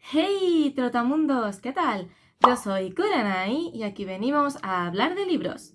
Hey, trotamundos, ¿qué tal? Yo soy Kurenai y aquí venimos a hablar de libros.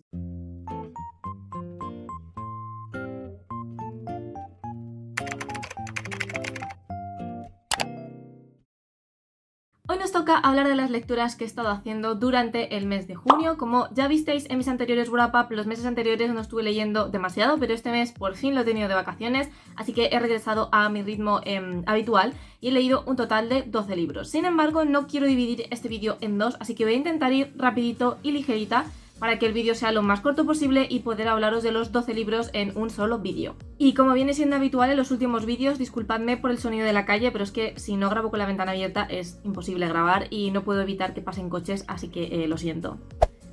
Hoy nos toca hablar de las lecturas que he estado haciendo durante el mes de junio. Como ya visteis en mis anteriores wrap-up, los meses anteriores no estuve leyendo demasiado, pero este mes por fin lo he tenido de vacaciones, así que he regresado a mi ritmo habitual y he leído un total de 12 libros. Sin embargo, no quiero dividir este vídeo en dos, así que voy a intentar ir rapidito y ligerita para que el vídeo sea lo más corto posible y poder hablaros de los 12 libros en un solo vídeo. Y como viene siendo habitual en los últimos vídeos, disculpadme por el sonido de la calle, pero es que si no grabo con la ventana abierta es imposible grabar y no puedo evitar que pasen coches, así que lo siento.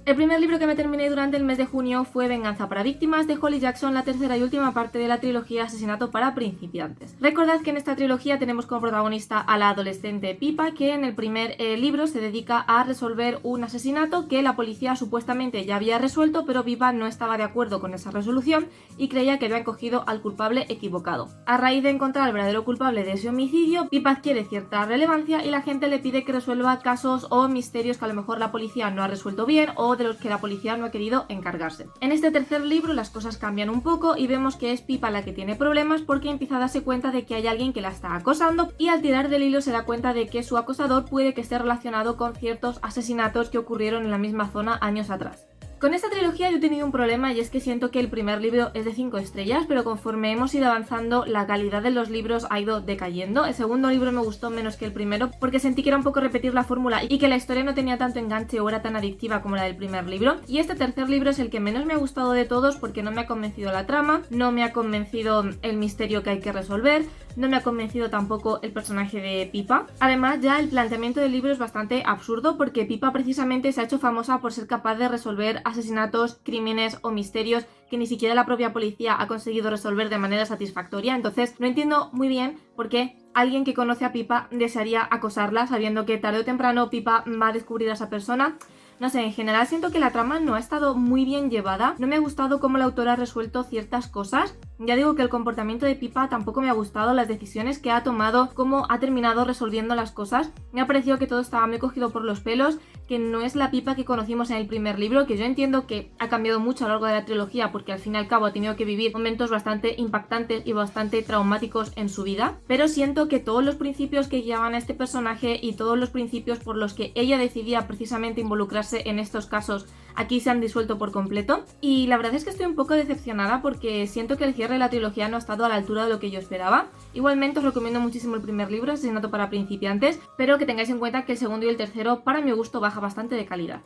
El primer libro que me terminé durante el mes de junio fue Venganza para víctimas de Holly Jackson, la tercera y última parte de la trilogía Asesinato para principiantes. Recordad que en esta trilogía tenemos como protagonista a la adolescente Pippa, que en el primer libro se dedica a resolver un asesinato que la policía supuestamente ya había resuelto, pero Pippa no estaba de acuerdo con esa resolución y creía que habían cogido al culpable equivocado. A raíz de encontrar al verdadero culpable de ese homicidio, Pippa adquiere cierta relevancia y la gente le pide que resuelva casos o misterios que a lo mejor la policía no ha resuelto bien o de los que la policía no ha querido encargarse. En este tercer libro las cosas cambian un poco y vemos que es Pippa la que tiene problemas porque empieza a darse cuenta de que hay alguien que la está acosando y al tirar del hilo se da cuenta de que su acosador puede que esté relacionado con ciertos asesinatos que ocurrieron en la misma zona años atrás. Con esta trilogía yo he tenido un problema y es que siento que el primer libro es de 5 estrellas, pero conforme hemos ido avanzando la calidad de los libros ha ido decayendo. El segundo libro me gustó menos que el primero porque sentí que era un poco repetir la fórmula y que la historia no tenía tanto enganche o era tan adictiva como la del primer libro. Y este tercer libro es el que menos me ha gustado de todos porque no me ha convencido la trama, no me ha convencido el misterio que hay que resolver, no me ha convencido tampoco el personaje de Pippa. Además, ya el planteamiento del libro es bastante absurdo porque Pippa precisamente se ha hecho famosa por ser capaz de resolver asesinatos, crímenes o misterios que ni siquiera la propia policía ha conseguido resolver de manera satisfactoria. Entonces no entiendo muy bien por qué alguien que conoce a Pippa desearía acosarla sabiendo que tarde o temprano Pippa va a descubrir a esa persona. No sé, en general siento que la trama no ha estado muy bien llevada, no me ha gustado cómo la autora ha resuelto ciertas cosas. Ya digo que el comportamiento de Pippa tampoco me ha gustado, las decisiones que ha tomado, cómo ha terminado resolviendo las cosas. Me ha parecido que todo estaba muy cogido por los pelos, que no es la Pippa que conocimos en el primer libro, que yo entiendo que ha cambiado mucho a lo largo de la trilogía porque al fin y al cabo ha tenido que vivir momentos bastante impactantes y bastante traumáticos en su vida, pero siento que todos los principios que guiaban a este personaje y todos los principios por los que ella decidía precisamente involucrarse en estos casos aquí se han disuelto por completo y la verdad es que estoy un poco decepcionada porque siento que el cierre de la trilogía no ha estado a la altura de lo que yo esperaba. Igualmente os recomiendo muchísimo el primer libro, Asesinato para principiantes, pero que tengáis en cuenta que el segundo y el tercero para mi gusto baja bastante de calidad.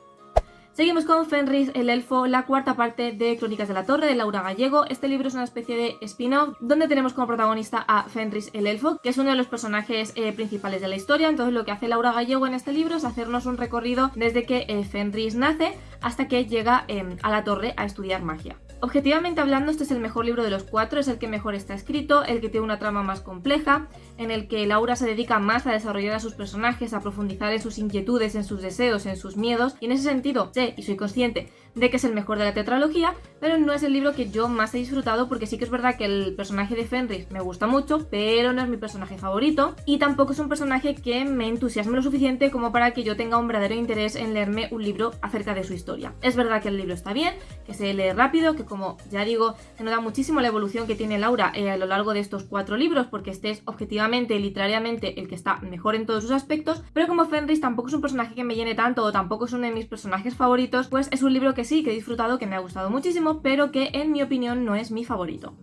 Seguimos con Fenris el Elfo, la cuarta parte de Crónicas de la Torre de Laura Gallego. Este libro es una especie de spin-off donde tenemos como protagonista a Fenris el Elfo, que es uno de los personajes principales de la historia. Entonces lo que hace Laura Gallego en este libro es hacernos un recorrido desde que Fenris nace hasta que llega a la torre a estudiar magia. Objetivamente hablando, este es el mejor libro de los 4, es el que mejor está escrito, el que tiene una trama más compleja, en el que Laura se dedica más a desarrollar a sus personajes, a profundizar en sus inquietudes, en sus deseos, en sus miedos, y en ese sentido sé y soy consciente de que es el mejor de la tetralogía, pero no es el libro que yo más he disfrutado porque sí que es verdad que el personaje de Fenris me gusta mucho, pero no es mi personaje favorito y tampoco es un personaje que me entusiasme lo suficiente como para que yo tenga un verdadero interés en leerme un libro acerca de su historia. Es verdad que el libro está bien, que se lee rápido, que como ya digo, se nota muchísimo la evolución que tiene Laura a lo largo de estos 4 libros porque este es objetivamente, literariamente el que está mejor en todos sus aspectos, pero como Fenris tampoco es un personaje que me llene tanto o tampoco es uno de mis personajes favoritos, pues es un libro que sí, que he disfrutado, que me ha gustado muchísimo, pero que en mi opinión no es mi favorito.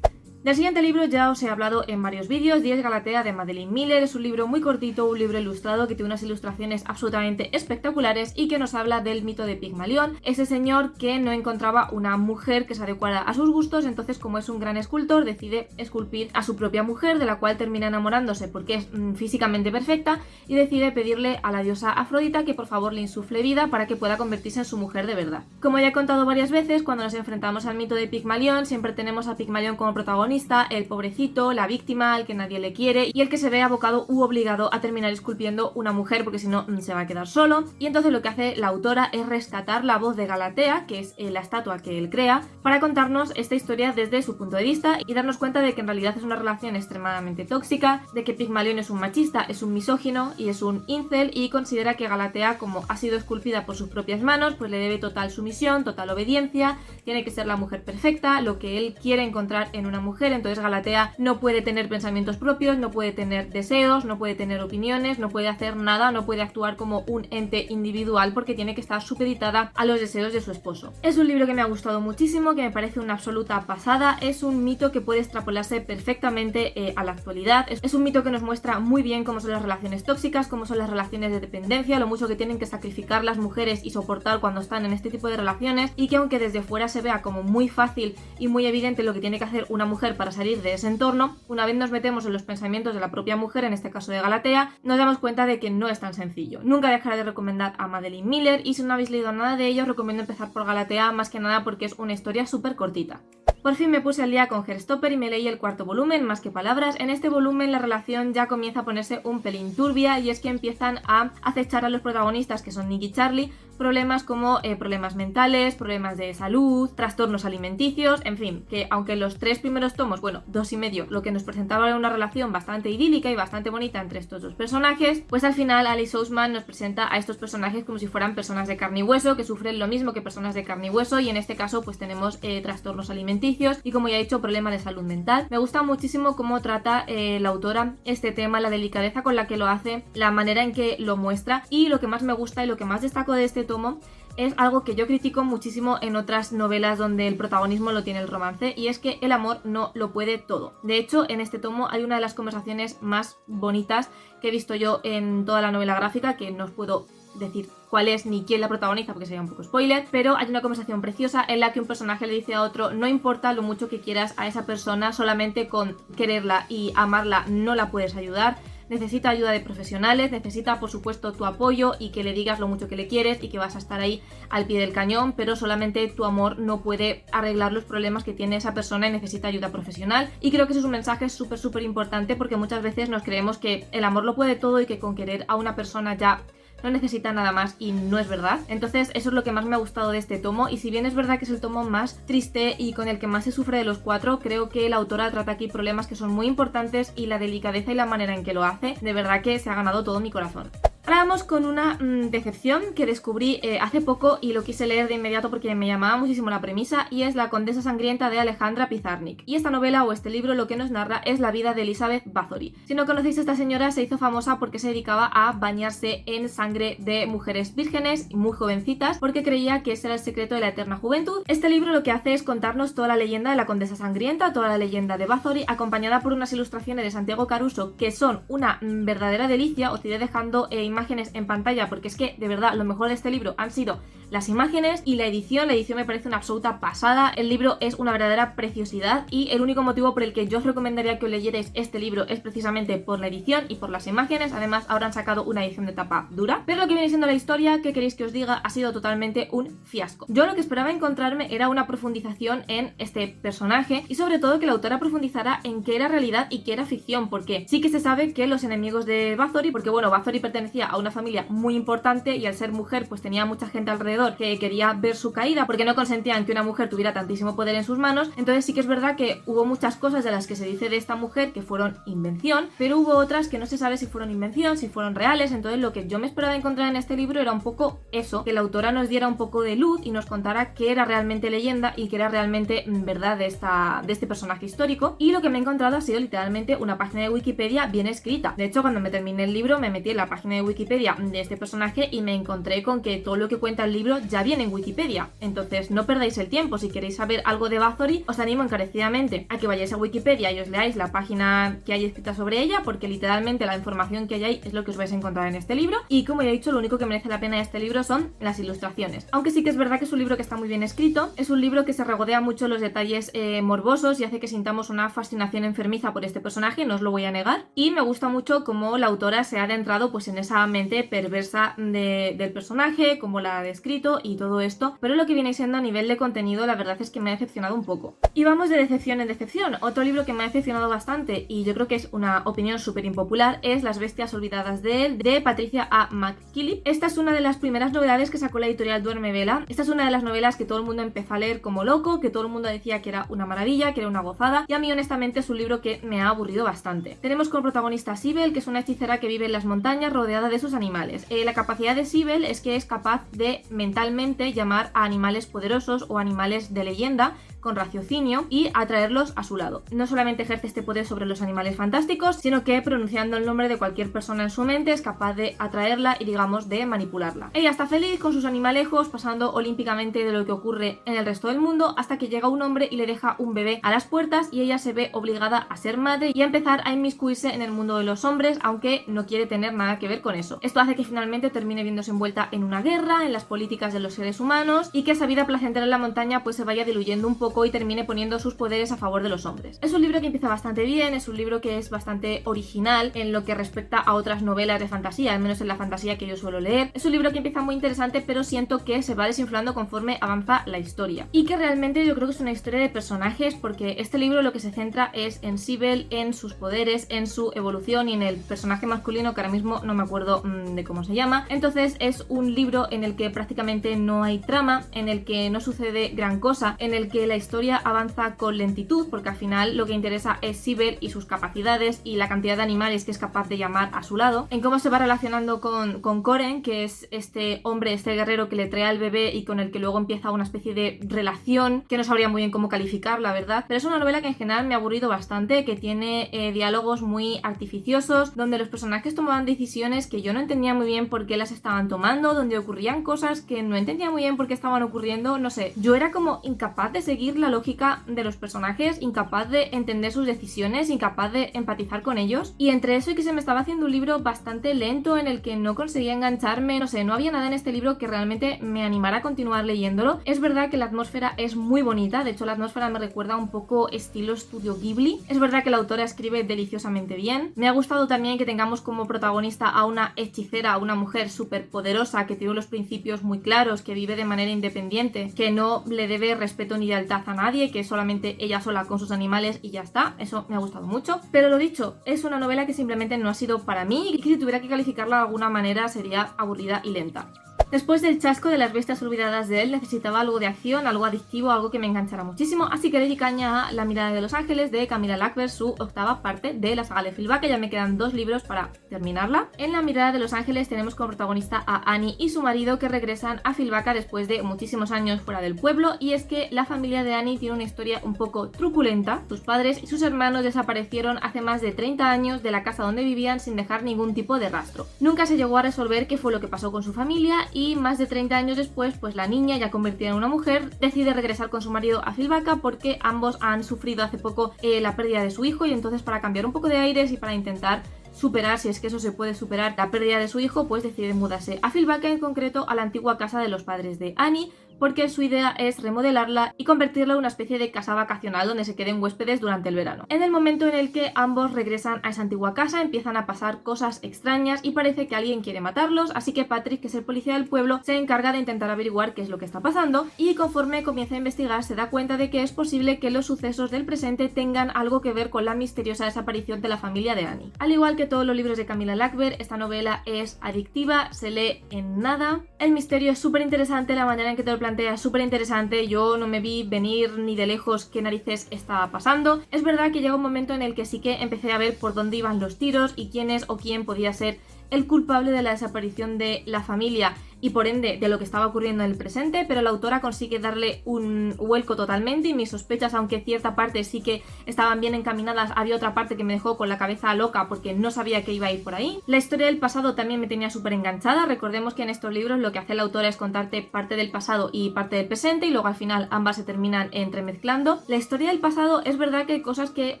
Del siguiente libro ya os he hablado en varios vídeos, 10 Galatea de Madeleine Miller. Es un libro muy cortito, un libro ilustrado que tiene unas ilustraciones absolutamente espectaculares y que nos habla del mito de Pigmalión, ese señor que no encontraba una mujer que se adecuara a sus gustos, entonces como es un gran escultor decide esculpir a su propia mujer, de la cual termina enamorándose porque es físicamente perfecta y decide pedirle a la diosa Afrodita que por favor le insufle vida para que pueda convertirse en su mujer de verdad. Como ya he contado varias veces, cuando nos enfrentamos al mito de Pigmalión siempre tenemos a Pigmalión como protagonista protagonista, el pobrecito, la víctima, al que nadie le quiere y el que se ve abocado u obligado a terminar esculpiendo una mujer porque si no se va a quedar solo. Y entonces lo que hace la autora es rescatar la voz de Galatea, que es la estatua que él crea, para contarnos esta historia desde su punto de vista y darnos cuenta de que en realidad es una relación extremadamente tóxica, de que Pigmalión es un machista, es un misógino y es un incel, y considera que Galatea, como ha sido esculpida por sus propias manos, pues le debe total sumisión, total obediencia, tiene que ser la mujer perfecta, lo que él quiere encontrar en una mujer. Entonces Galatea no puede tener pensamientos propios, no puede tener deseos, no puede tener opiniones, no puede hacer nada, no puede actuar como un ente individual porque tiene que estar supeditada a los deseos de su esposo. Es un libro que me ha gustado muchísimo, que me parece una absoluta pasada, es un mito que puede extrapolarse perfectamente a la actualidad, es un mito que nos muestra muy bien cómo son las relaciones tóxicas, cómo son las relaciones de dependencia, lo mucho que tienen que sacrificar las mujeres y soportar cuando están en este tipo de relaciones, y que aunque desde fuera se vea como muy fácil y muy evidente lo que tiene que hacer una mujer para salir de ese entorno, una vez nos metemos en los pensamientos de la propia mujer, en este caso de Galatea, nos damos cuenta de que no es tan sencillo. Nunca dejaré de recomendar a Madeline Miller, y si no habéis leído nada de ello, os recomiendo empezar por Galatea, más que nada porque es una historia súper cortita. Por fin me puse al día con Heartstopper y me leí el cuarto volumen, Más que palabras. En este volumen la relación ya comienza a ponerse un pelín turbia, y es que empiezan a acechar a los protagonistas, que son Nick y Charlie, problemas como problemas mentales, problemas de salud, trastornos alimenticios, en fin, que aunque los 3 primeros tomos, bueno, 2 y medio, lo que nos presentaba era una relación bastante idílica y bastante bonita entre estos dos personajes, pues al final Alice Oseman nos presenta a estos personajes como si fueran personas de carne y hueso, que sufren lo mismo que personas de carne y hueso, y en este caso pues tenemos trastornos alimenticios y, como ya he dicho, problemas de salud mental. Me gusta muchísimo cómo trata la autora este tema, la delicadeza con la que lo hace, la manera en que lo muestra, y lo que más me gusta y lo que más destaco de este tomo es algo que yo critico muchísimo en otras novelas donde el protagonismo lo tiene el romance, y es que el amor no lo puede todo. De hecho, en este tomo hay una de las conversaciones más bonitas que he visto yo en toda la novela gráfica, que no os puedo decir cuál es ni quién la protagoniza porque sería un poco spoiler, pero hay una conversación preciosa en la que un personaje le dice a otro: no importa lo mucho que quieras a esa persona, solamente con quererla y amarla no la puedes ayudar. Necesita ayuda de profesionales, necesita por supuesto tu apoyo y que le digas lo mucho que le quieres y que vas a estar ahí al pie del cañón, pero solamente tu amor no puede arreglar los problemas que tiene esa persona y necesita ayuda profesional. Y creo que ese es un mensaje súper importante, porque muchas veces nos creemos que el amor lo puede todo y que con querer a una persona ya no necesita nada más, y no es verdad. Entonces eso es lo que más me ha gustado de este tomo, y si bien es verdad que es el tomo más triste y con el que más se sufre de los 4, creo que la autora trata aquí problemas que son muy importantes, y la delicadeza y la manera en que lo hace, de verdad que se ha ganado todo mi corazón. Ahora vamos con una decepción que descubrí hace poco y lo quise leer de inmediato porque me llamaba muchísimo la premisa, y es La Condesa Sangrienta de Alejandra Pizarnik. Y esta novela o este libro lo que nos narra es la vida de Elizabeth Bathory. Si no conocéis a esta señora, se hizo famosa porque se dedicaba a bañarse en sangre de mujeres vírgenes y muy jovencitas, porque creía que ese era el secreto de la eterna juventud. Este libro lo que hace es contarnos toda la leyenda de la Condesa Sangrienta, toda la leyenda de Bathory, acompañada por unas ilustraciones de Santiago Caruso que son una verdadera delicia. Os iré dejando imágenes en pantalla, porque es que de verdad lo mejor de este libro han sido las imágenes y la edición. La edición me parece una absoluta pasada, el libro es una verdadera preciosidad, y el único motivo por el que yo os recomendaría que os leyerais este libro es precisamente por la edición y por las imágenes. Además ahora han sacado una edición de tapa dura, pero lo que viene siendo la historia, ¿qué queréis que os diga? Ha sido totalmente un fiasco. Yo lo que esperaba encontrarme era una profundización en este personaje, y sobre todo que la autora profundizara en qué era realidad y qué era ficción, porque sí que se sabe que los enemigos de Bathory, porque bueno, Bathory pertenecía a una familia muy importante y al ser mujer pues tenía mucha gente alrededor que quería ver su caída porque no consentían que una mujer tuviera tantísimo poder en sus manos. Entonces sí que es verdad que hubo muchas cosas de las que se dice de esta mujer que fueron invención, pero hubo otras que no se sabe si fueron invención, si fueron reales. Entonces lo que yo me esperaba encontrar en este libro era un poco eso, que la autora nos diera un poco de luz y nos contara qué era realmente leyenda y qué era realmente verdad de este personaje histórico. Y lo que me he encontrado ha sido literalmente una página de Wikipedia bien escrita. De hecho, cuando me terminé el libro me metí en la página de Wikipedia de este personaje y me encontré con que todo lo que cuenta el libro ya viene en Wikipedia. Entonces no perdáis el tiempo. Si queréis saber algo de Bathory, os animo encarecidamente a que vayáis a Wikipedia y os leáis la página que hay escrita sobre ella, porque literalmente la información que hay ahí es lo que os vais a encontrar en este libro. Y como ya he dicho, lo único que merece la pena de este libro son las ilustraciones. Aunque sí que es verdad que es un libro que está muy bien escrito, es un libro que se regodea mucho los detalles morbosos y hace que sintamos una fascinación enfermiza por este personaje, no os lo voy a negar. Y me gusta mucho cómo la autora se ha adentrado pues en esa esa mente perversa del personaje, como la ha descrito y todo esto, pero lo que viene siendo a nivel de contenido la verdad es que me ha decepcionado un poco. Y vamos de decepción en decepción. Otro libro que me ha decepcionado bastante y yo creo que es una opinión súper impopular es Las bestias olvidadas de él, de Patricia A. McKillip. Esta es una de las primeras novedades que sacó la editorial Duerme Vela. Esta es una de las novelas que todo el mundo empezó a leer como loco, que todo el mundo decía que era una maravilla, que era una gozada, y a mí honestamente es un libro que me ha aburrido bastante. Tenemos como protagonista a Sibel, que es una hechicera que vive en las montañas rodeada de sus animales. La capacidad de Sibel es que es capaz de mentalmente llamar a animales poderosos o animales de leyenda con raciocinio y atraerlos a su lado. No solamente ejerce este poder sobre los animales fantásticos, sino que pronunciando el nombre de cualquier persona en su mente es capaz de atraerla y digamos de manipularla. Ella está feliz con sus animalejos, pasando olímpicamente de lo que ocurre en el resto del mundo, hasta que llega un hombre y le deja un bebé a las puertas y ella se ve obligada a ser madre y a empezar a inmiscuirse en el mundo de los hombres, aunque no quiere tener nada que ver con eso. Esto hace que finalmente termine viéndose envuelta en una guerra, en las políticas de los seres humanos y que esa vida placentera en la montaña pues se vaya diluyendo un poco y termine poniendo sus poderes a favor de los hombres. Es un libro que empieza bastante bien, es un libro que es bastante original en lo que respecta a otras novelas de fantasía, al menos en la fantasía que yo suelo leer. Es un libro que empieza muy interesante, pero siento que se va desinflando conforme avanza la historia. Y que realmente yo creo que es una historia de personajes, porque este libro lo que se centra es en Sibel, en sus poderes, en su evolución y en el personaje masculino que ahora mismo no me acuerdo de cómo se llama. Entonces es un libro en el que prácticamente no hay trama, en el que no sucede gran cosa, en el que la historia avanza con lentitud, porque al final lo que interesa es Sibel y sus capacidades y la cantidad de animales que es capaz de llamar a su lado, en cómo se va relacionando con Coren, que es este hombre, este guerrero que le trae al bebé y con el que luego empieza una especie de relación que no sabría muy bien cómo calificar, la verdad, pero es una novela que en general me ha aburrido bastante, que tiene diálogos muy artificiosos, donde los personajes tomaban decisiones que yo no entendía muy bien por qué las estaban tomando, donde ocurrían cosas que no entendía muy bien por qué estaban ocurriendo, no sé, yo era como incapaz de seguir la lógica de los personajes, incapaz de entender sus decisiones, incapaz de empatizar con ellos, y entre eso y que se me estaba haciendo un libro bastante lento en el que no conseguía engancharme, no sé, no había nada en este libro que realmente me animara a continuar leyéndolo. Es verdad que la atmósfera es muy bonita, de hecho la atmósfera me recuerda un poco estilo estudio Ghibli, es verdad que la autora escribe deliciosamente bien, me ha gustado también que tengamos como protagonista a una hechicera, a una mujer súper poderosa que tiene los principios muy claros, que vive de manera independiente, que no le debe respeto ni lealtad a nadie, que solamente ella sola con sus animales y ya está. Eso me ha gustado mucho, pero lo dicho, es una novela que simplemente no ha sido para mí y que si tuviera que calificarla de alguna manera sería aburrida y lenta. Después del chasco de Las bestias olvidadas de él, necesitaba algo de acción, algo adictivo, algo que me enganchara muchísimo, así que le di caña a La mirada de los ángeles de Camila Lackberg, su octava parte de la saga de Fleabag, que ya me quedan 2 libros para terminarla. En La mirada de los ángeles tenemos como protagonista a Annie y su marido que regresan a Fleabag después de muchísimos años fuera del pueblo, y es que la familia de Annie tiene una historia un poco truculenta. Sus padres y sus hermanos desaparecieron hace más de 30 años de la casa donde vivían sin dejar ningún tipo de rastro. Nunca se llegó a resolver qué fue lo que pasó con su familia y más de 30 años después, pues la niña, ya convertida en una mujer, decide regresar con su marido a Fleabag porque ambos han sufrido hace poco la pérdida de su hijo, y entonces para cambiar un poco de aires y para intentar superar, si es que eso se puede superar, la pérdida de su hijo, pues deciden mudarse a Fleabag, en concreto a la antigua casa de los padres de Annie, porque su idea es remodelarla y convertirla en una especie de casa vacacional donde se queden huéspedes durante el verano. En el momento en el que ambos regresan a esa antigua casa, empiezan a pasar cosas extrañas y parece que alguien quiere matarlos, así que Patrick, que es el policía del pueblo, se encarga de intentar averiguar qué es lo que está pasando, y conforme comienza a investigar se da cuenta de que es posible que los sucesos del presente tengan algo que ver con la misteriosa desaparición de la familia de Annie. Al igual que todos los libros de Camila Lackberg, esta novela es adictiva, se lee en nada, el misterio es súper interesante, la manera en que te lo plantea es súper interesante, yo no me vi venir ni de lejos qué narices estaba pasando. Es verdad que llega un momento en el que sí que empecé a ver por dónde iban los tiros y quién es o quién podía ser el culpable de la desaparición de la familia y por ende de lo que estaba ocurriendo en el presente, pero la autora consigue darle un vuelco totalmente y mis sospechas, aunque cierta parte sí que estaban bien encaminadas, había otra parte que me dejó con la cabeza loca porque no sabía que iba a ir por ahí. La historia del pasado también me tenía súper enganchada. Recordemos que en estos libros lo que hace la autora es contarte parte del pasado y parte del presente y luego al final ambas se terminan entremezclando. La historia del pasado es verdad que hay cosas que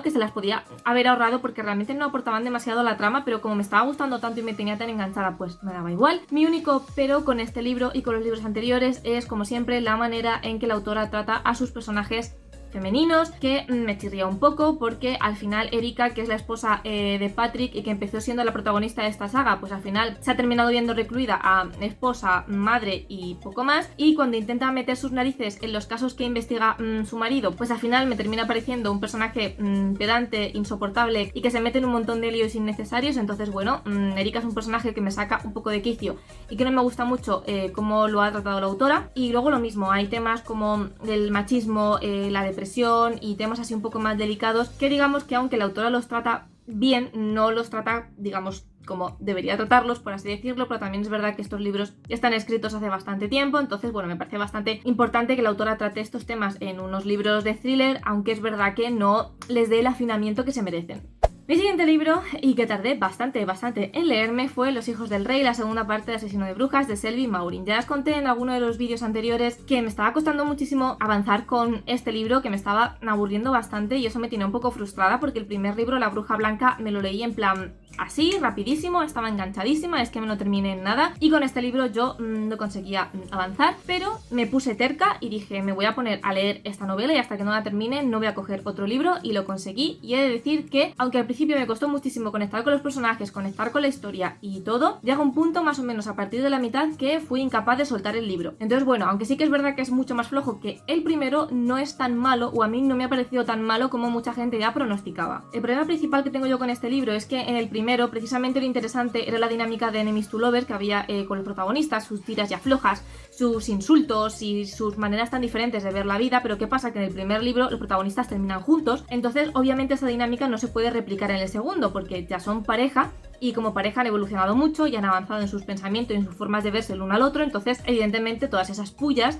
que se las podía haber ahorrado porque realmente no aportaban demasiado a la trama, pero como me estaba gustando tanto y me tenía tan enganchada, pues me daba igual. Mi único pero con este libro y con los libros anteriores es, como siempre, la manera en que la autora trata a sus personajes femeninos, que me chirría un poco porque al final Erika, que es la esposa de Patrick y que empezó siendo la protagonista de esta saga, pues al final se ha terminado viendo recluida a esposa, madre y poco más, y cuando intenta meter sus narices en los casos que investiga su marido, pues al final me termina pareciendo un personaje pedante, insoportable y que se mete en un montón de líos innecesarios. Entonces bueno, Erika es un personaje que me saca un poco de quicio y que no me gusta mucho cómo lo ha tratado la autora. Y luego lo mismo, hay temas como el machismo, la depresión y temas así un poco más delicados que digamos que aunque la autora los trata bien, no los trata, digamos, como debería tratarlos, por así decirlo, pero también es verdad que estos libros están escritos hace bastante tiempo, entonces bueno, me parece bastante importante que la autora trate estos temas en unos libros de thriller, aunque es verdad que no les dé el afinamiento que se merecen. Mi siguiente libro, y que tardé bastante en leerme, fue Los hijos del rey, la segunda parte de Asesino de brujas de Selby Maurin. Ya os conté en alguno de los vídeos anteriores que me estaba costando muchísimo avanzar con este libro, que me estaba aburriendo bastante y eso me tiene un poco frustrada porque el primer libro, La bruja blanca, me lo leí en plan así, rapidísimo, estaba enganchadísima, es que me lo terminé en nada, y con este libro yo no conseguía avanzar, pero me puse terca y dije, me voy a poner a leer esta novela y hasta que no la termine no voy a coger otro libro, y lo conseguí. Y he de decir que, aunque al principio me costó muchísimo conectar con los personajes, conectar con la historia y todo, llega un punto más o menos a partir de la mitad que fui incapaz de soltar el libro. Entonces bueno, aunque sí que es verdad que es mucho más flojo que el primero, no es tan malo, o a mí no me ha parecido tan malo como mucha gente ya pronosticaba. El problema principal que tengo yo con este libro es que en el primero, precisamente lo interesante era la dinámica de enemies to lovers que había con los protagonistas, sus tiras y aflojas, sus insultos y sus maneras tan diferentes de ver la vida. Pero ¿qué pasa? Que en el primer libro los protagonistas terminan juntos, entonces obviamente esa dinámica no se puede replicar en el segundo porque ya son pareja y como pareja han evolucionado mucho y han avanzado en sus pensamientos y en sus formas de verse el uno al otro, entonces evidentemente todas esas pullas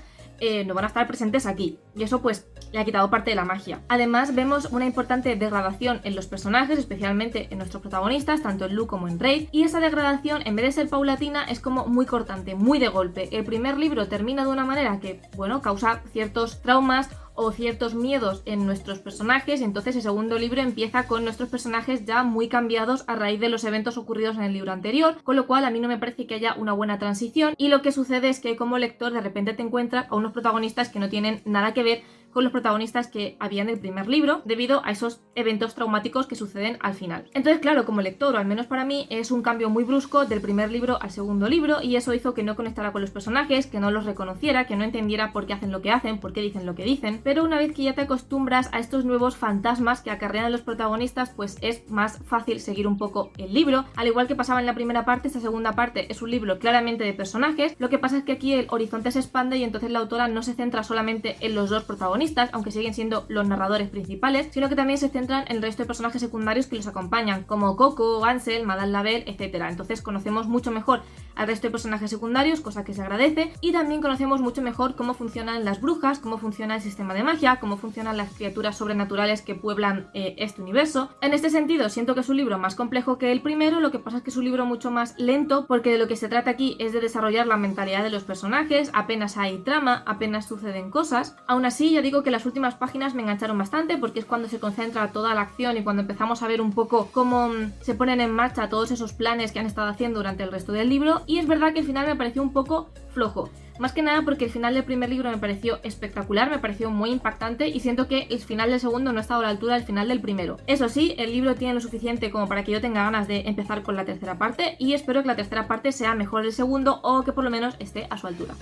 no van a estar presentes aquí, y eso pues le ha quitado parte de la magia. Además vemos una importante degradación en los personajes, especialmente en nuestros protagonistas, tanto en Luke como en Rey, y esa degradación, en vez de ser paulatina, es como muy cortante, muy de golpe. El primer libro termina de una manera que, bueno, causa ciertos traumas o ciertos miedos en nuestros personajes, y entonces el segundo libro empieza con nuestros personajes ya muy cambiados a raíz de los eventos ocurridos en el libro anterior, con lo cual a mí no me parece que haya una buena transición, y lo que sucede es que como lector de repente te encuentras a unos protagonistas que no tienen nada que ver con los protagonistas que había en el primer libro, debido a esos eventos traumáticos que suceden al final. Entonces claro, como lector, o al menos para mí, es un cambio muy brusco del primer libro al segundo libro, y eso hizo que no conectara con los personajes, que no los reconociera, que no entendiera por qué hacen lo que hacen, por qué dicen lo que dicen. Pero una vez que ya te acostumbras a estos nuevos fantasmas que acarrean los protagonistas, pues es más fácil seguir un poco el libro. Al igual que pasaba en la primera parte, esta segunda parte es un libro claramente de personajes. Lo que pasa es que aquí el horizonte se expande y entonces la autora no se centra solamente en los dos protagonistas, aunque siguen siendo los narradores principales, sino que también se centran en el resto de personajes secundarios que los acompañan, como Coco, Ansel, Madame Labelle, etc. Entonces conocemos mucho mejor al resto de personajes secundarios, cosa que se agradece, y también conocemos mucho mejor cómo funcionan las brujas, cómo funciona el sistema de magia, cómo funcionan las criaturas sobrenaturales que pueblan este universo. En este sentido, siento que es un libro más complejo que el primero, lo que pasa es que es un libro mucho más lento, porque de lo que se trata aquí es de desarrollar la mentalidad de los personajes, apenas hay trama, apenas suceden cosas. Aún así, ya digo que las últimas páginas me engancharon bastante, porque es cuando se concentra toda la acción y cuando empezamos a ver un poco cómo se ponen en marcha todos esos planes que han estado haciendo durante el resto del libro, y es verdad que el final me pareció un poco flojo. Más que nada porque el final del primer libro me pareció espectacular, me pareció muy impactante, y siento que el final del segundo no ha estado a la altura del final del primero. Eso sí, el libro tiene lo suficiente como para que yo tenga ganas de empezar con la tercera parte, y espero que la tercera parte sea mejor del segundo, o que por lo menos esté a su altura.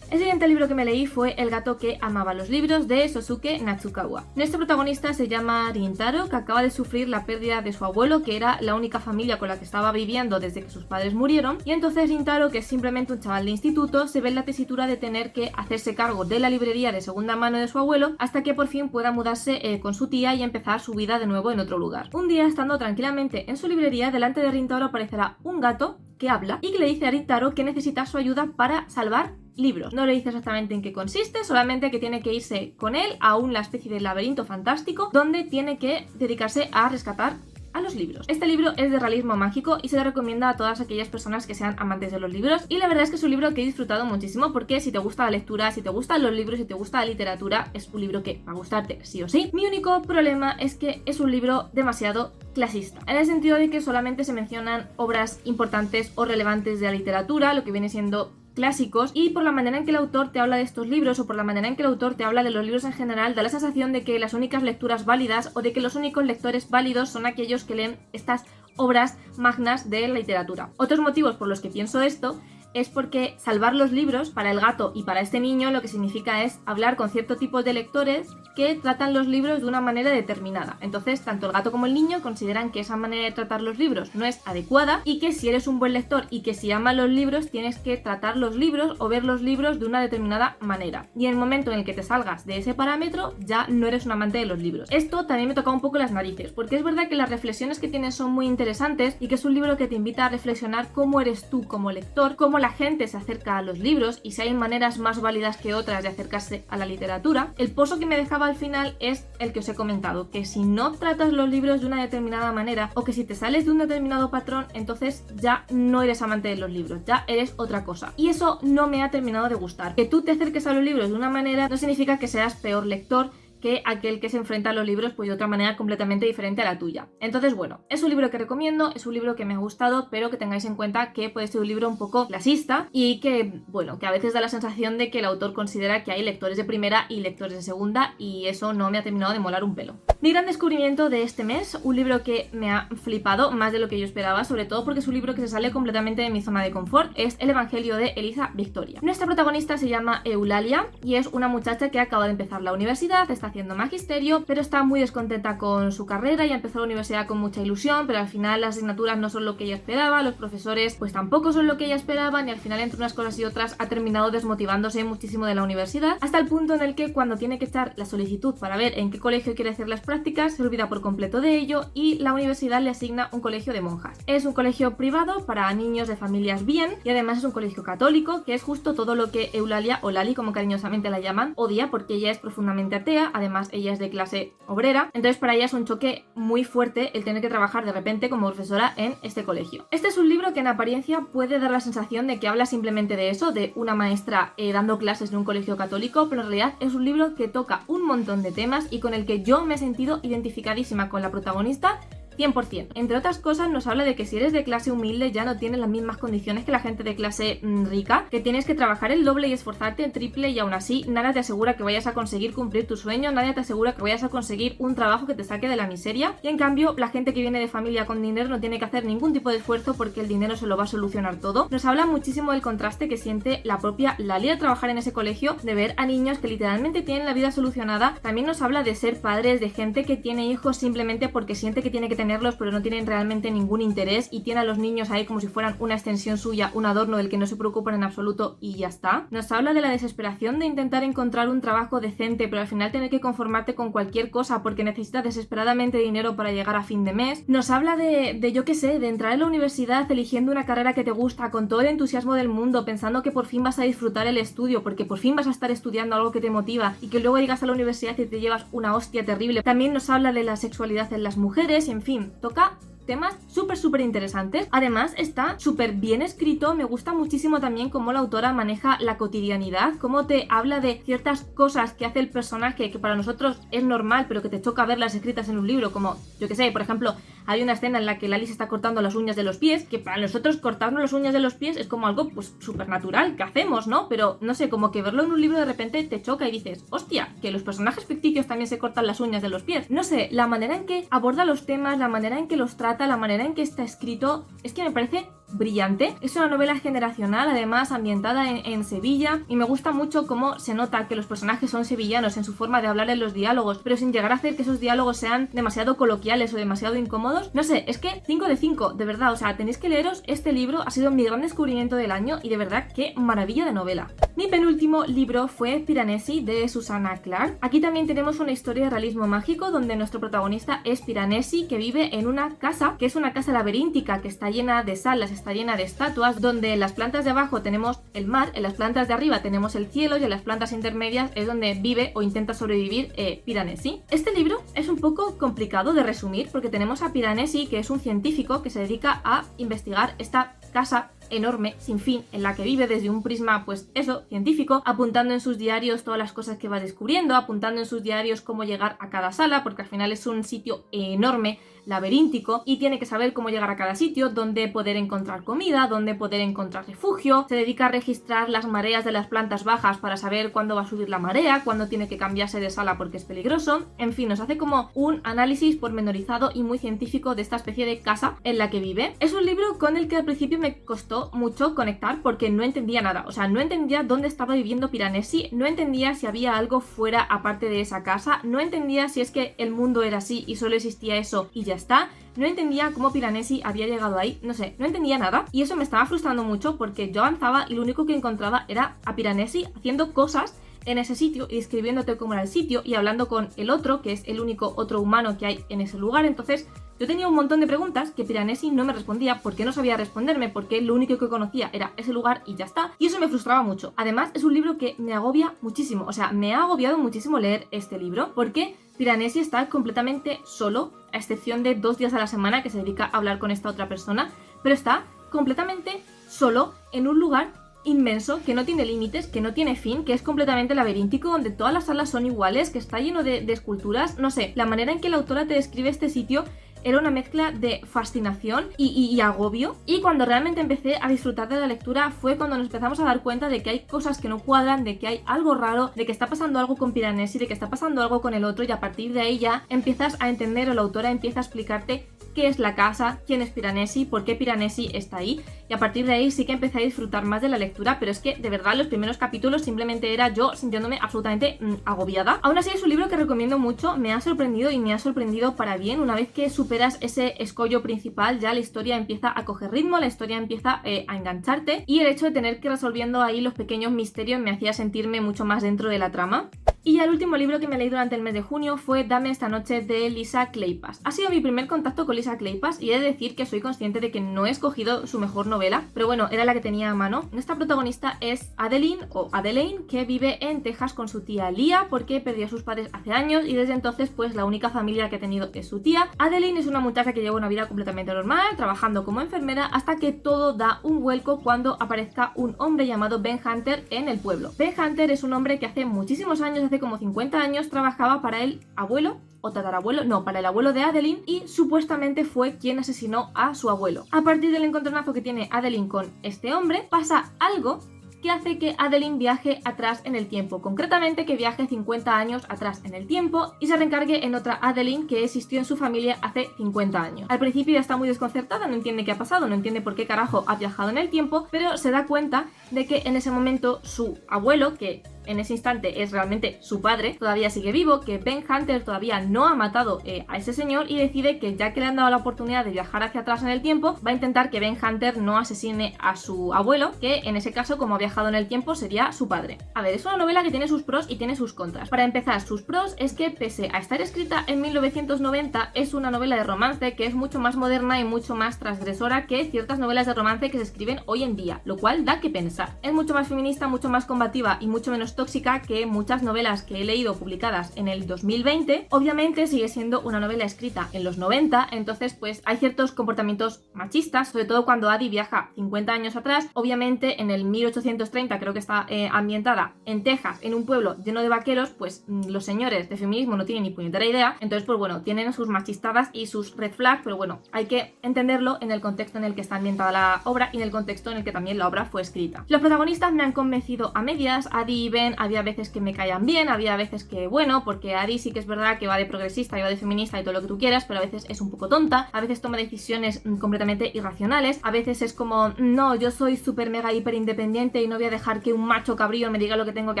El siguiente libro que me leí fue El gato que amaba los libros, de Sosuke Natsukawa. Nuestro protagonista se llama Rintaro, que acaba de sufrir la pérdida de su abuelo, que era la única familia con la que estaba viviendo desde que sus padres murieron, y entonces Rintaro, que es simplemente un chaval de instituto, se ve en la tesitura de tener que hacerse cargo de la librería de segunda mano de su abuelo hasta que por fin pueda mudarse con su tía y empezar su vida de nuevo en otro lugar. Un día, estando tranquilamente en su librería, delante de Rintaro aparecerá un gato que habla y que le dice a Rintaro que necesita su ayuda para salvar libros. No le dice exactamente en qué consiste, solamente que tiene que irse con él a una especie de laberinto fantástico donde tiene que dedicarse a rescatar a los libros. Este libro es de realismo mágico y se le recomienda a todas aquellas personas que sean amantes de los libros, y la verdad es que es un libro que he disfrutado muchísimo, porque si te gusta la lectura, si te gustan los libros, si te gusta la literatura, es un libro que va a gustarte sí o sí. Mi único problema es que es un libro demasiado clasista, en el sentido de que solamente se mencionan obras importantes o relevantes de la literatura, lo que viene siendo clásicos, y por la manera en que el autor te habla de estos libros o por la manera en que el autor te habla de los libros en general, da la sensación de que las únicas lecturas válidas o de que los únicos lectores válidos son aquellos que leen estas obras magnas de la literatura. Otros motivos por los que pienso esto es porque salvar los libros para el gato y para este niño lo que significa es hablar con cierto tipo de lectores que tratan los libros de una manera determinada. Entonces, tanto el gato como el niño consideran que esa manera de tratar los libros no es adecuada y que si eres un buen lector y que si amas los libros, tienes que tratar los libros o ver los libros de una determinada manera. Y en el momento en el que te salgas de ese parámetro, ya no eres un amante de los libros. Esto también me toca un poco las narices, porque es verdad que las reflexiones que tienes son muy interesantes y que es un libro que te invita a reflexionar cómo eres tú como lector, cómo la gente se acerca a los libros y si hay maneras más válidas que otras de acercarse a la literatura. El pozo que me dejaba al final es el que os he comentado, que si no tratas los libros de una determinada manera o que si te sales de un determinado patrón, entonces ya no eres amante de los libros, ya eres otra cosa. Y eso no me ha terminado de gustar. Que tú te acerques a los libros de una manera no significa que seas peor lector que aquel que se enfrenta a los libros pues de otra manera completamente diferente a la tuya. Entonces, bueno, es un libro que recomiendo, es un libro que me ha gustado, pero que tengáis en cuenta que puede ser un libro un poco clasista y que, bueno, que a veces da la sensación de que el autor considera que hay lectores de primera y lectores de segunda, y eso no me ha terminado de molar un pelo. Mi gran descubrimiento de este mes, un libro que me ha flipado más de lo que yo esperaba, sobre todo porque es un libro que se sale completamente de mi zona de confort, es El Evangelio de Eliza Victoria. Nuestra protagonista se llama Eulalia y es una muchacha que acaba de empezar la universidad, está haciendo magisterio, pero está muy descontenta con su carrera y empezó la universidad con mucha ilusión, pero al final las asignaturas no son lo que ella esperaba, los profesores pues tampoco son lo que ella esperaba, y al final entre unas cosas y otras ha terminado desmotivándose muchísimo de la universidad, hasta el punto en el que cuando tiene que echar la solicitud para ver en qué colegio quiere hacer las prácticas, se olvida por completo de ello y la universidad le asigna un colegio de monjas. Es un colegio privado para niños de familias bien y además es un colegio católico, que es justo todo lo que Eulalia, o Lali como cariñosamente la llaman, odia, porque ella es profundamente atea, además ella es de clase obrera, entonces para ella es un choque muy fuerte el tener que trabajar de repente como profesora en este colegio. Este es un libro que en apariencia puede dar la sensación de que habla simplemente de eso, de una maestra dando clases en un colegio católico, pero en realidad es un libro que toca un montón de temas y con el que yo me he sentido identificadísima con la protagonista 100%. Entre otras cosas nos habla de que si eres de clase humilde ya no tienes las mismas condiciones que la gente de clase rica, que tienes que trabajar el doble y esforzarte el triple, y aún así nada te asegura que vayas a conseguir cumplir tu sueño, nadie te asegura que vayas a conseguir un trabajo que te saque de la miseria, y en cambio la gente que viene de familia con dinero no tiene que hacer ningún tipo de esfuerzo porque el dinero se lo va a solucionar todo. Nos habla muchísimo del contraste que siente la propia Lali al trabajar en ese colegio, de ver a niños que literalmente tienen la vida solucionada. También nos habla de ser padres, de gente que tiene hijos simplemente porque siente que tiene que tenerlos, pero no tienen realmente ningún interés y tiene a los niños ahí como si fueran una extensión suya, un adorno del que no se preocupan en absoluto y ya está. Nos habla de la desesperación de intentar encontrar un trabajo decente, pero al final tener que conformarte con cualquier cosa porque necesitas desesperadamente dinero para llegar a fin de mes. Nos habla de yo qué sé, de entrar en la universidad eligiendo una carrera que te gusta con todo el entusiasmo del mundo, pensando que por fin vas a disfrutar el estudio, porque por fin vas a estar estudiando algo que te motiva, y que luego llegas a la universidad y te llevas una hostia terrible. También nos habla de la sexualidad en las mujeres, y en fin, toca temas súper interesantes. Además está súper bien escrito, me gusta muchísimo también cómo la autora maneja la cotidianidad, cómo te habla de ciertas cosas que hace el personaje que para nosotros es normal, pero que te choca verlas escritas en un libro, como, yo que sé, por ejemplo, hay una escena en la que Lali se está cortando las uñas de los pies, que para nosotros cortarnos las uñas de los pies es como algo pues súper natural que hacemos, ¿no? Pero no sé, como que verlo en un libro de repente te choca y dices, hostia, que los personajes ficticios también se cortan las uñas de los pies. No sé, la manera en que aborda los temas, la manera en que los trata, la manera en que está escrito, es que me parece brillante. Es una novela generacional, además ambientada en Sevilla, y me gusta mucho cómo se nota que los personajes son sevillanos en su forma de hablar en los diálogos, pero sin llegar a hacer que esos diálogos sean demasiado coloquiales o demasiado incómodos. No sé, es que 5 de 5, de verdad, o sea, tenéis que leeros este libro, ha sido mi gran descubrimiento del año y de verdad qué maravilla de novela. Mi penúltimo libro fue Piranesi de Susanna Clarke. Aquí también tenemos una historia de realismo mágico donde nuestro protagonista es Piranesi, que vive en una casa que es una casa laberíntica que está llena de salas, está llena de estatuas, donde en las plantas de abajo tenemos el mar, en las plantas de arriba tenemos el cielo y en las plantas intermedias es donde vive o intenta sobrevivir Piranesi. Este libro es un poco complicado de resumir porque tenemos a Piranesi, que es un científico que se dedica a investigar esta casa enorme, sin fin, en la que vive desde un prisma, pues eso, científico, apuntando en sus diarios todas las cosas que va descubriendo, apuntando en sus diarios cómo llegar a cada sala, porque al final es un sitio enorme laberíntico y tiene que saber cómo llegar a cada sitio, dónde poder encontrar comida, dónde poder encontrar refugio. Se dedica a registrar las mareas de las plantas bajas para saber cuándo va a subir la marea, cuándo tiene que cambiarse de sala porque es peligroso. En fin, nos hace como un análisis pormenorizado y muy científico de esta especie de casa en la que vive. Es un libro con el que al principio me costó mucho conectar porque no entendía nada, o sea, no entendía dónde estaba viviendo Piranesi, no entendía si había algo fuera aparte de esa casa, no entendía si es que el mundo era así y solo existía eso y ya está. No entendía cómo Piranesi había llegado ahí, no sé, no entendía nada y eso me estaba frustrando mucho porque yo avanzaba y lo único que encontraba era a Piranesi haciendo cosas en ese sitio y describiéndote cómo era el sitio y hablando con el otro, que es el único otro humano que hay en ese lugar. Entonces yo tenía un montón de preguntas que Piranesi no me respondía porque no sabía responderme, porque lo único que conocía era ese lugar y ya está, y eso me frustraba mucho. Además es un libro que me agobia muchísimo, o sea, me ha agobiado muchísimo leer este libro porque Piranesi está completamente solo, a excepción de 2 días a la semana que se dedica a hablar con esta otra persona, pero está completamente solo en un lugar inmenso, que no tiene límites, que no tiene fin, que es completamente laberíntico, donde todas las salas son iguales, que está lleno de esculturas. No sé, la manera en que la autora te describe este sitio era una mezcla de fascinación y agobio, y cuando realmente empecé a disfrutar de la lectura fue cuando nos empezamos a dar cuenta de que hay cosas que no cuadran, de que hay algo raro, de que está pasando algo con Piranesi, de que está pasando algo con el otro, y a partir de ahí ya empiezas a entender, o la autora empieza a explicarte qué es la casa, quién es Piranesi, por qué Piranesi está ahí, y a partir de ahí sí que empecé a disfrutar más de la lectura, pero es que de verdad los primeros capítulos simplemente era yo sintiéndome absolutamente agobiada. Aún así es un libro que recomiendo mucho, me ha sorprendido y me ha sorprendido para bien. Una vez que superas ese escollo principal ya la historia empieza a coger ritmo, la historia empieza a engancharte, y el hecho de tener que ir resolviendo ahí los pequeños misterios me hacía sentirme mucho más dentro de la trama. Y ya el último libro que me leí durante el mes de junio fue Dame esta noche de Lisa Kleypas. Ha sido mi primer contacto con Lisa Kleypas y he de decir que soy consciente de que no he escogido su mejor novela, pero bueno, era la que tenía a mano. Nuestra protagonista es Adeline, o Adelaine, que vive en Texas con su tía Leah porque perdió a sus padres hace años y desde entonces pues la única familia que ha tenido es su tía. Adeline es una muchacha que lleva una vida completamente normal, trabajando como enfermera, hasta que todo da un vuelco cuando aparezca un hombre llamado Ben Hunter en el pueblo. Ben Hunter es un hombre que hace muchísimos años, hace como 50 años, trabajaba para el abuelo o tatarabuelo, no, para el abuelo de Adeline, y supuestamente fue quien asesinó a su abuelo. A partir del encontronazo que tiene Adeline con este hombre, pasa algo que hace que Adeline viaje atrás en el tiempo, concretamente que viaje 50 años atrás en el tiempo y se reencargue en otra Adeline que existió en su familia hace 50 años. Al principio ya está muy desconcertada, no entiende qué ha pasado, no entiende por qué carajo ha viajado en el tiempo, pero se da cuenta de que en ese momento su abuelo, que en ese instante es realmente su padre, todavía sigue vivo, que Ben Hunter todavía no ha matado a ese señor, y decide que ya que le han dado la oportunidad de viajar hacia atrás en el tiempo, va a intentar que Ben Hunter no asesine a su abuelo, que en ese caso, como ha viajado en el tiempo, sería su padre. A ver, es una novela que tiene sus pros y tiene sus contras. Para empezar, sus pros es que pese a estar escrita en 1990, es una novela de romance que es mucho más moderna y mucho más transgresora que ciertas novelas de romance que se escriben hoy en día, lo cual da que pensar. Es mucho más feminista, mucho más combativa y mucho menos tóxica que muchas novelas que he leído publicadas en el 2020. Obviamente sigue siendo una novela escrita en los 90, entonces pues hay ciertos comportamientos machistas, sobre todo cuando Addie viaja 50 años atrás. Obviamente en el 1830 creo que está ambientada en Texas, en un pueblo lleno de vaqueros, pues los señores de feminismo no tienen ni puñetera idea, entonces pues bueno, tienen sus machistadas y sus red flags, pero bueno, hay que entenderlo en el contexto en el que está ambientada la obra y en el contexto en el que también la obra fue escrita. Los protagonistas me han convencido a medias. Addie y Ben había veces que me caían bien, había veces que bueno, porque Addie sí que es verdad que va de progresista y va de feminista y todo lo que tú quieras, pero a veces es un poco tonta, a veces toma decisiones completamente irracionales, a veces es como, no, yo soy súper mega hiper independiente y no voy a dejar que un macho cabrío me diga lo que tengo que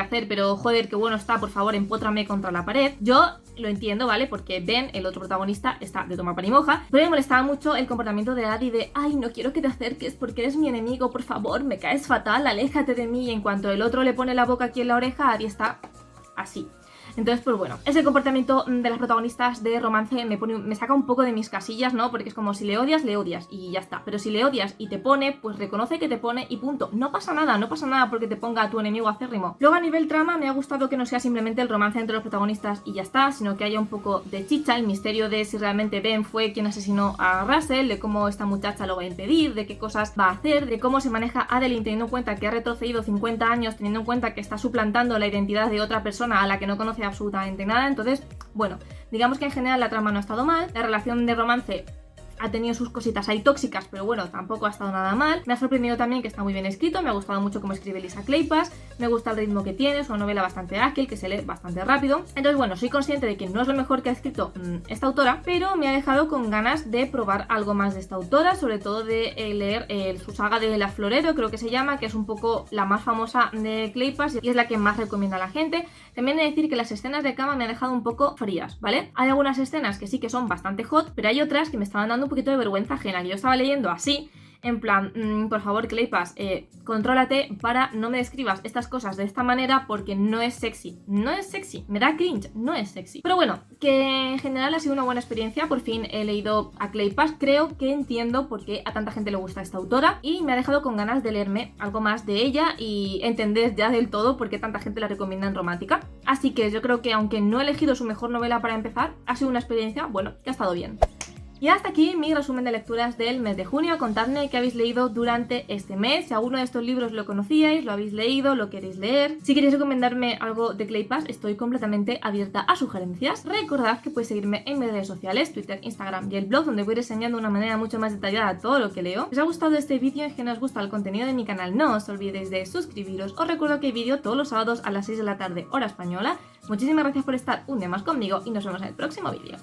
hacer, pero joder, qué bueno está, por favor, empótrame contra la pared. Yo lo entiendo, ¿vale? Porque Ben, el otro protagonista, está de toma pan y moja, pero me molestaba mucho el comportamiento de Addie de, ay, no quiero que te acerques porque eres mi enemigo, por favor, me caes fatal, aléjate de mí, y en cuanto el otro le pone la boca aquí en la oreja, Addie está así. Entonces, pues bueno, ese comportamiento de las protagonistas de romance me saca un poco de mis casillas, ¿no? Porque es como, si le odias y ya está. Pero si le odias y te pone, pues reconoce que te pone y punto. No pasa nada porque te ponga a tu enemigo acérrimo. Luego, a nivel trama, me ha gustado que no sea simplemente el romance entre los protagonistas y ya está, sino que haya un poco de chicha, el misterio de si realmente Ben fue quien asesinó a Russell, de cómo esta muchacha lo va a impedir, de qué cosas va a hacer, de cómo se maneja Adeline teniendo en cuenta que ha retrocedido 50 años, teniendo en cuenta que está suplantando la identidad de otra persona a la que no conoce absolutamente nada. Entonces, bueno, Digamos que en general la trama no ha estado mal, la relación de romance ha tenido sus cositas ahí tóxicas, pero bueno, tampoco ha estado nada mal. Me ha sorprendido también que está muy bien escrito, me ha gustado mucho cómo escribe Lisa Kleypas, me gusta el ritmo que tiene, es una novela bastante ágil, que se lee bastante rápido. Entonces bueno, soy consciente de que no es lo mejor que ha escrito esta autora, pero me ha dejado con ganas de probar algo más de esta autora, sobre todo de leer su saga de La Florero, creo que se llama, que es un poco la más famosa de Kleypas y es la que más recomienda a la gente. También he de decir que las escenas de cama me han dejado un poco frías, ¿vale? Hay algunas escenas que sí que son bastante hot, pero hay otras que me estaban dando un poquito de vergüenza ajena, que yo estaba leyendo así, en plan, por favor, Kleypas, contrólate para no me describas estas cosas de esta manera porque no es sexy, me da cringe, no es sexy. Pero bueno, que en general ha sido una buena experiencia, por fin he leído a Kleypas, creo que entiendo por qué a tanta gente le gusta esta autora y me ha dejado con ganas de leerme algo más de ella y entender ya del todo por qué tanta gente la recomienda en romántica. Así que yo creo que aunque no he elegido su mejor novela para empezar, ha sido una experiencia, bueno, que ha estado bien. Y hasta aquí mi resumen de lecturas del mes de junio. Contadme qué habéis leído durante este mes, si alguno de estos libros lo conocíais, lo habéis leído, lo queréis leer. Si queréis recomendarme algo de Kleypas, estoy completamente abierta a sugerencias. Recordad que podéis seguirme en mis redes sociales, Twitter, Instagram y el blog, donde voy reseñando de una manera mucho más detallada todo lo que leo. Si os ha gustado este vídeo y que no os gusta el contenido de mi canal, no os olvidéis de suscribiros. Os recuerdo que hay vídeo todos los sábados a las 6 de la tarde, hora española. Muchísimas gracias por estar un día más conmigo y nos vemos en el próximo vídeo.